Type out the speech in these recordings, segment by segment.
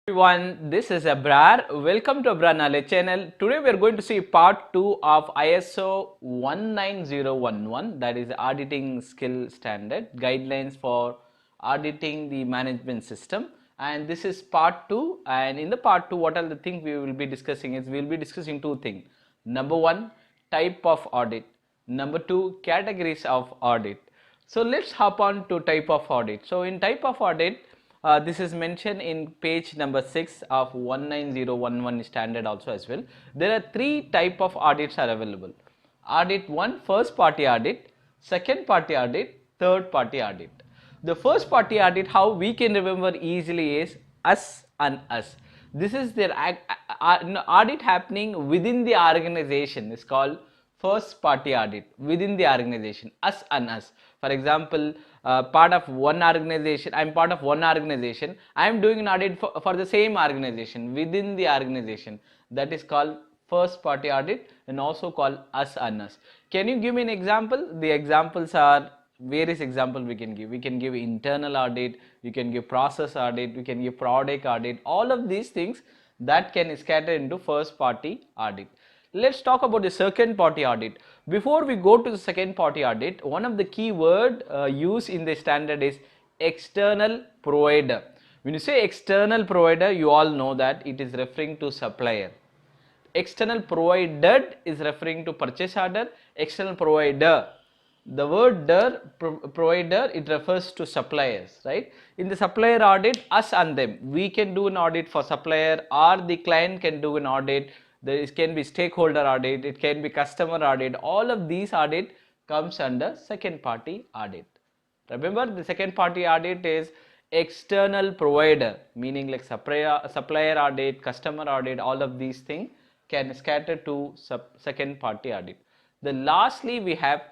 Everyone, this is Abrar. Welcome to Abrar Knowledge channel. Today we are going to see part 2 of ISO 19011, that is auditing skill standard guidelines for auditing the management system. And this is part 2, and in the part 2 what are the things we will be discussing is we will be discussing two things. Number 1, type of audit. Number 2, categories of audit. So let's hop on to type of audit. So in type of audit, this is mentioned in page number 6 of 19011 standard also as well. There are three type of audits are available. Audit 1, first party audit, second party audit, third party audit. The first party audit, how we can remember easily is us and us. This is their audit happening within the organization is called first party audit within the organization, us and us. For example, part of one organization, I am part of one organization, I am doing an audit for the same organization within the organization. That is called first party audit and also called us and us. Can you give me an example? The examples are various examples we can give. We can give internal audit, you can give process audit, we can give product audit. All of these things that can scatter into first party audit. Let's talk about the second party audit. Before we go to the second party audit, one of the key word used in the standard is external provider. When you say external provider, you all know that it is referring to supplier. External provided is referring to purchase order. External provider, the word provider, it refers to suppliers, right? In the supplier audit, us and them, we can do an audit for supplier, or the client can do an audit. There can be stakeholder audit, it can be customer audit. All of these audit comes under second party audit. Remember, the second party audit is external provider, meaning like supplier audit, customer audit. All of these things can scatter to second party audit. Then lastly we have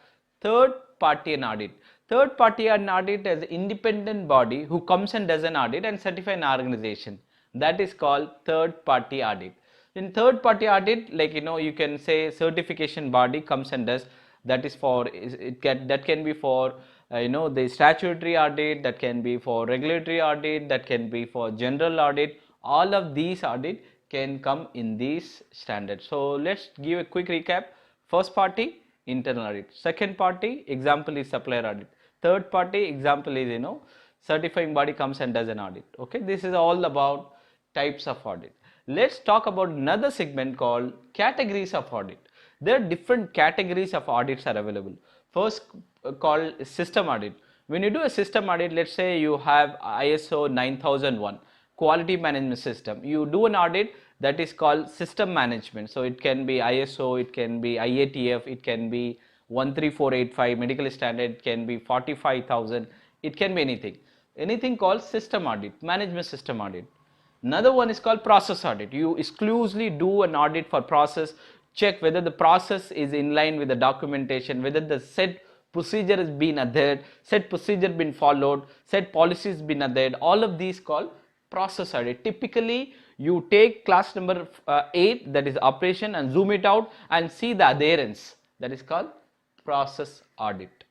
third party audit. Third party audit is an independent body who comes and does an audit and certify an organization. That is called third party audit. In third party audit, like you can say certification body comes and does. That is for that can be for the statutory audit, that can be for regulatory audit, that can be for general audit. All of these audit can come in these standards. So let's give a quick recap. First party, internal audit. Second party, example is supplier audit. Third party, example is certifying body comes and does an audit. Okay, this is all about types of audit. Let's talk about another segment called categories of audit. There are different categories of audits are available. First called system audit. When you do a system audit, let's say you have ISO 9001 quality management system, you do an audit that is called system management. So it can be ISO, it can be IATF, it can be 13485 medical standard, it can be 45,000, it can be anything called system audit, management system audit. Another one is called process audit. You exclusively do an audit for process, check whether the process is in line with the documentation, whether the set procedure has been adhered, set procedure been followed, set policies been adhered. All of these called process audit. Typically you take class number 8, that is operation, and zoom it out and see the adherence. That is called process audit.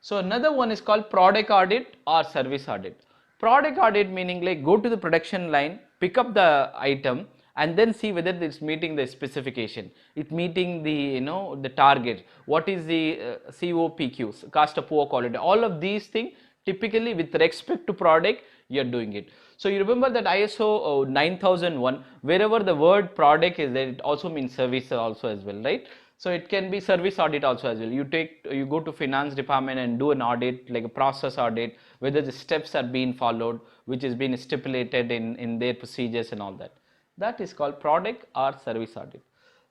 So another one is called product audit or service audit. Product audit meaning like go to the production line, pick up the item and then see whether it's meeting the specification, it meeting the the target, what is the COPQ, cost of poor quality. All of these things typically with respect to product you are doing it. So you remember that ISO 9001, wherever the word product is there, it also means service also as well, right? So it can be service audit also as well. You go to finance department and do an audit like a process audit, whether the steps are being followed, which is being stipulated in their procedures and all that. That is called product or service audit.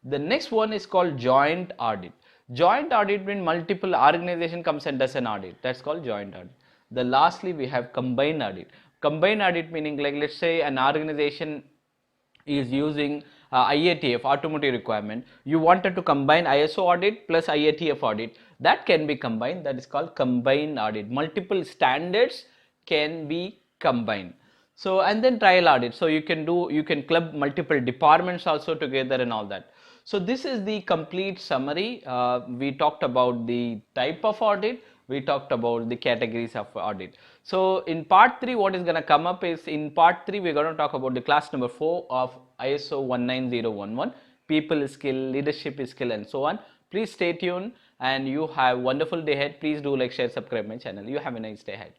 The next one is called joint audit. Joint audit means multiple organization comes and does an audit. That's called joint audit. The lastly we have combined audit. Combined audit meaning like let's say an organization is using IATF, automotive requirement. You wanted to combine ISO audit plus IATF audit. That can be combined. That is called combined audit. Multiple standards can be combined. So and then trial audit. So you can club multiple departments also together and all that. So this is the complete summary. We talked about the type of audit. We talked about the categories of audit. So in part 3, what is going to come up is, in part 3 we're going to talk about the class number 4 of ISO 19011, people skill, leadership skill, and so on. Please stay tuned and you have a wonderful day ahead. Please do like, share, subscribe my channel. You have a nice day ahead.